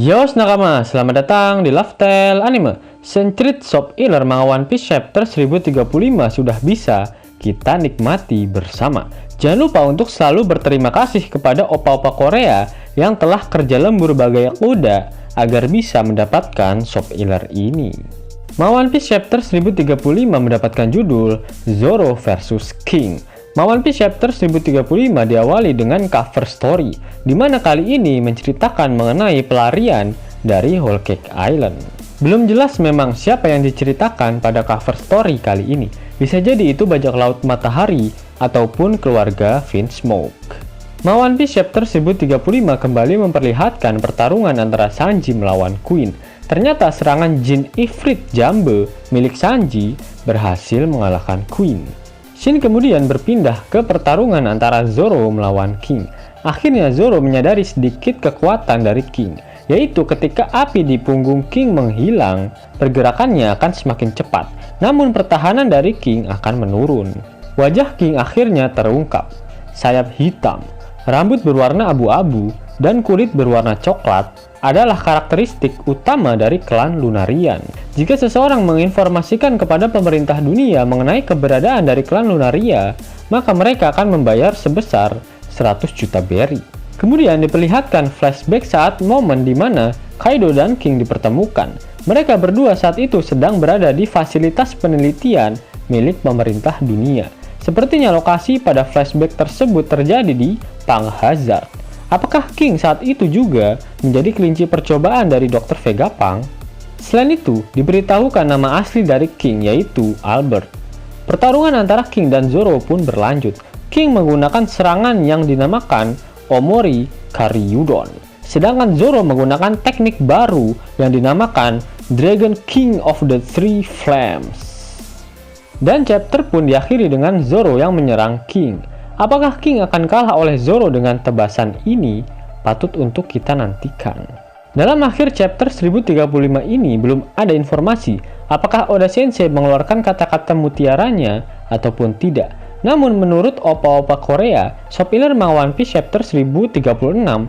Yos nakama, selamat datang di Lifestyle Anime. Senchrit Shop Iler manga One Piece chapter 1035 sudah bisa kita nikmati bersama. Jangan lupa untuk selalu berterima kasih kepada opa-opa Korea yang telah kerja lembur bagai kuda agar bisa mendapatkan Shop Iler ini. Manga One Piece chapter 1035 mendapatkan judul Zoro vs King. Manga One Piece chapter 1035 diawali dengan cover story, di mana kali ini menceritakan mengenai pelarian dari Whole Cake Island. Belum jelas memang siapa yang diceritakan pada cover story kali ini. Bisa jadi itu bajak laut matahari ataupun keluarga Vinsmoke. Manga One Piece chapter 1035 kembali memperlihatkan pertarungan antara Sanji melawan Queen. Ternyata serangan Jin Ifrit Jambe milik Sanji berhasil mengalahkan Queen. Shin kemudian berpindah ke pertarungan antara Zoro melawan King. Akhirnya Zoro menyadari sedikit kekuatan dari King, yaitu ketika api di punggung King menghilang, pergerakannya akan semakin cepat, namun pertahanan dari King akan menurun. Wajah King akhirnya terungkap. Sayap hitam, rambut berwarna abu-abu, dan kulit berwarna coklat adalah karakteristik utama dari klan Lunarian. Jika seseorang menginformasikan kepada pemerintah dunia mengenai keberadaan dari klan Lunaria, maka mereka akan membayar sebesar 100 juta berry. Kemudian diperlihatkan flashback saat momen di mana Kaido dan King dipertemukan. Mereka berdua saat itu sedang berada di fasilitas penelitian milik pemerintah dunia. Sepertinya lokasi pada flashback tersebut terjadi di Pang Hazard. Apakah King saat itu juga menjadi kelinci percobaan dari Dr. Vegapunk? Selain itu, diberitahukan nama asli dari King yaitu Albert. Pertarungan antara King dan Zoro pun berlanjut. King menggunakan serangan yang dinamakan Omori Karyudon. Sedangkan Zoro menggunakan teknik baru yang dinamakan Dragon King of the Three Flames. Dan chapter pun diakhiri dengan Zoro yang menyerang King. Apakah King akan kalah oleh Zoro dengan tebasan ini? Patut untuk kita nantikan. Dalam akhir chapter 1035 ini belum ada informasi apakah Oda Sensei mengeluarkan kata-kata mutiaranya ataupun tidak. Namun menurut opa-opa Korea, Shop Iler manga One Piece chapter 1036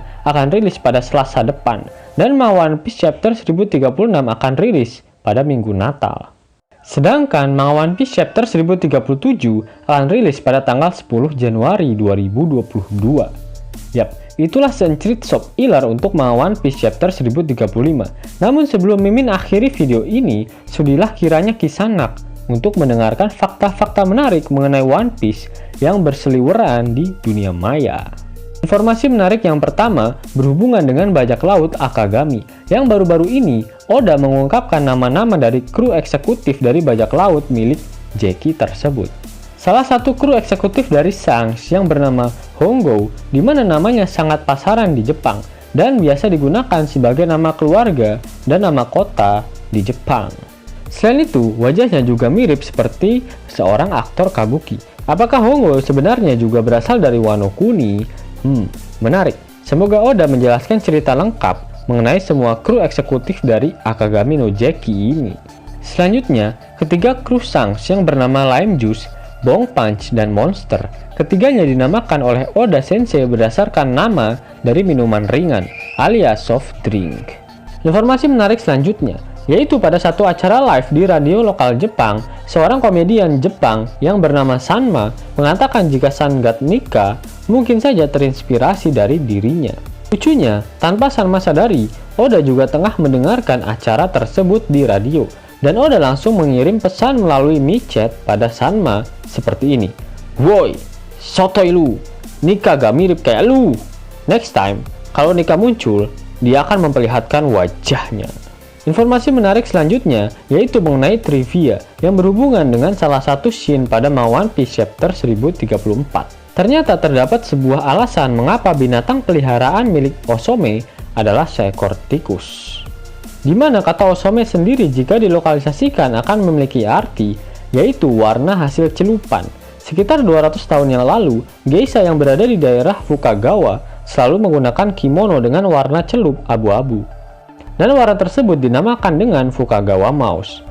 akan rilis pada Selasa depan, dan manga One Piece chapter 1036 akan rilis pada Minggu Natal. Sedangkan manga One Piece chapter 1037 akan rilis pada tanggal 10 Januari 2022. Yap, itulah Senchrit Shop Iler untuk manga One Piece chapter 1035. Namun sebelum Mimin akhiri video ini, sudilah kiranya Kisanak untuk mendengarkan fakta-fakta menarik mengenai One Piece yang berseliweran di dunia maya. Informasi menarik yang pertama berhubungan dengan bajak laut Akagami, yang baru-baru ini Oda mengungkapkan nama-nama dari kru eksekutif dari bajak laut milik Jeki tersebut. Salah satu kru eksekutif dari Shanks yang bernama Hongo, di mana namanya sangat pasaran di Jepang dan biasa digunakan sebagai nama keluarga dan nama kota di Jepang. Selain itu, wajahnya juga mirip seperti seorang aktor kabuki. Apakah Hongo sebenarnya juga berasal dari Wano Kuni? Menarik. Semoga Oda menjelaskan cerita lengkap mengenai semua kru eksekutif dari Akagami no Jeki ini. Selanjutnya, ketiga kru Shanks yang bernama Lime Juice, Bong Punch, dan Monster, ketiganya dinamakan oleh Oda Sensei berdasarkan nama dari minuman ringan alias soft drink. Informasi menarik selanjutnya yaitu pada satu acara live di radio lokal Jepang, seorang komedian Jepang yang bernama Sanma mengatakan jika Sun God Nika mungkin saja terinspirasi dari dirinya. Lucunya, tanpa Sanma sadari, Oda juga tengah mendengarkan acara tersebut di radio, dan Oda langsung mengirim pesan melalui micet pada Sanma seperti ini. Woi, sotoy lu, Nika gak mirip kayak lu. Next time, kalau Nika muncul, dia akan memperlihatkan wajahnya. Informasi menarik selanjutnya yaitu mengenai trivia yang berhubungan dengan salah satu scene pada manga One Piece chapter 1034. Ternyata terdapat sebuah alasan mengapa binatang peliharaan milik Osome adalah seekor tikus. Di mana kata Osome sendiri jika dilokalisasikan akan memiliki arti yaitu warna hasil celupan. Sekitar 200 tahun yang lalu, geisha yang berada di daerah Fukagawa selalu menggunakan kimono dengan warna celup abu-abu. Dan warna tersebut dinamakan dengan Fukagawa Mouse.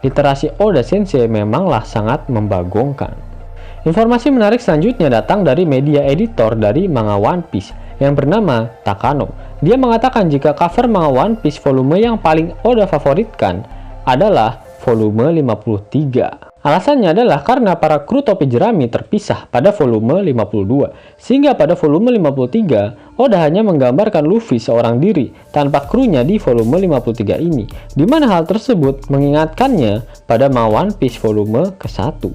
Literasi Oda Sensei memanglah sangat membagongkan. Informasi menarik selanjutnya datang dari media editor dari manga One Piece yang bernama Takano. Dia mengatakan jika cover manga One Piece volume yang paling Oda favoritkan adalah volume 53. Alasannya adalah karena para kru topi jerami terpisah pada volume 52, sehingga pada volume 53, Oda hanya menggambarkan Luffy seorang diri tanpa krunya di volume 53 ini, di mana hal tersebut mengingatkannya pada manga One Piece volume ke-1.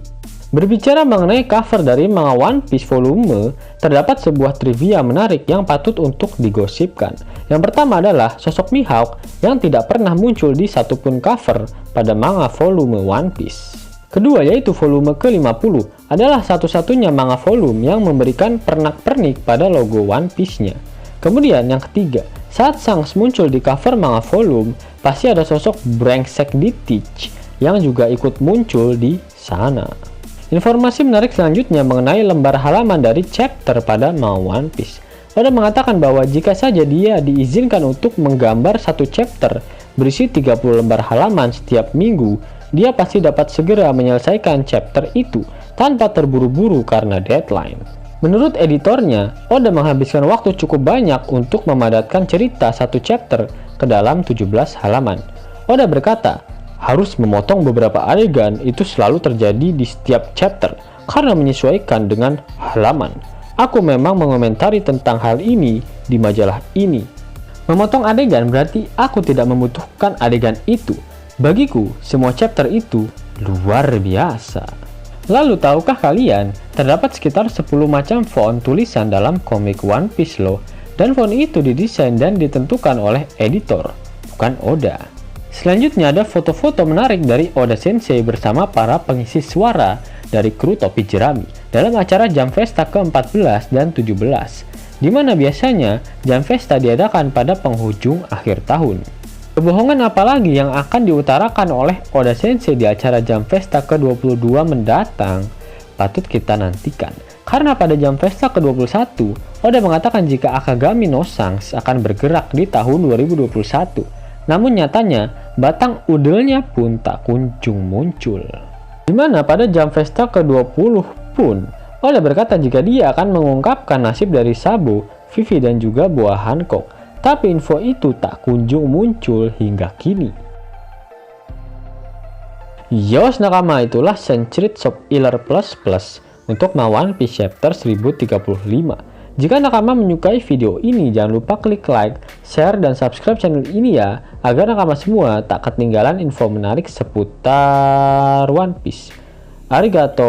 Berbicara mengenai cover dari manga One Piece volume, terdapat sebuah trivia menarik yang patut untuk digosipkan. Yang pertama adalah sosok Mihawk yang tidak pernah muncul di satupun cover pada manga volume One Piece. Kedua yaitu volume ke-50 adalah satu-satunya manga volume yang memberikan pernak-pernik pada logo One Piece-nya. Kemudian yang ketiga, saat Shanks muncul di cover manga volume, pasti ada sosok brengsek di Teach yang juga ikut muncul di sana. Informasi menarik selanjutnya mengenai lembar halaman dari chapter pada manga One Piece. Oda mengatakan bahwa jika saja dia diizinkan untuk menggambar satu chapter berisi 30 lembar halaman setiap minggu, dia pasti dapat segera menyelesaikan chapter itu tanpa terburu-buru karena deadline. Menurut editornya, Oda menghabiskan waktu cukup banyak untuk memadatkan cerita satu chapter ke dalam 17 halaman. Oda berkata, harus memotong beberapa adegan itu selalu terjadi di setiap chapter karena menyesuaikan dengan halaman. Aku memang mengomentari tentang hal ini di majalah ini. Memotong adegan berarti aku tidak membutuhkan adegan itu. Bagiku, semua chapter itu luar biasa. Lalu tahukah kalian, terdapat sekitar 10 macam font tulisan dalam komik One Piece loh. Dan font itu didesain dan ditentukan oleh editor, bukan Oda. Selanjutnya ada foto-foto menarik dari Oda Sensei bersama para pengisi suara dari kru topi jerami dalam acara Jam Festa ke-14 dan 17, di mana biasanya Jam Festa diadakan pada penghujung akhir tahun. Kebohongan apalagi yang akan diutarakan oleh Oda Sensei di acara Jam Festa ke-22 mendatang patut kita nantikan. Karena pada Jam Festa ke-21, Oda mengatakan jika Akagami no Shanks akan bergerak di tahun 2021. Namun nyatanya, batang udelnya pun tak kunjung muncul. Dimana pada Jam Festa ke-20 pun, Oda berkata jika dia akan mengungkapkan nasib dari Sabo, Vivi dan juga buah Hancock. Tapi info itu tak kunjung muncul hingga kini. Yos nakama, itulah Century Shop Healer Plus untuk One Piece Chapter 1035. Jika nakama menyukai video ini, jangan lupa klik like, share, dan subscribe channel ini ya, agar nakama semua tak ketinggalan info menarik seputar One Piece. Arigato!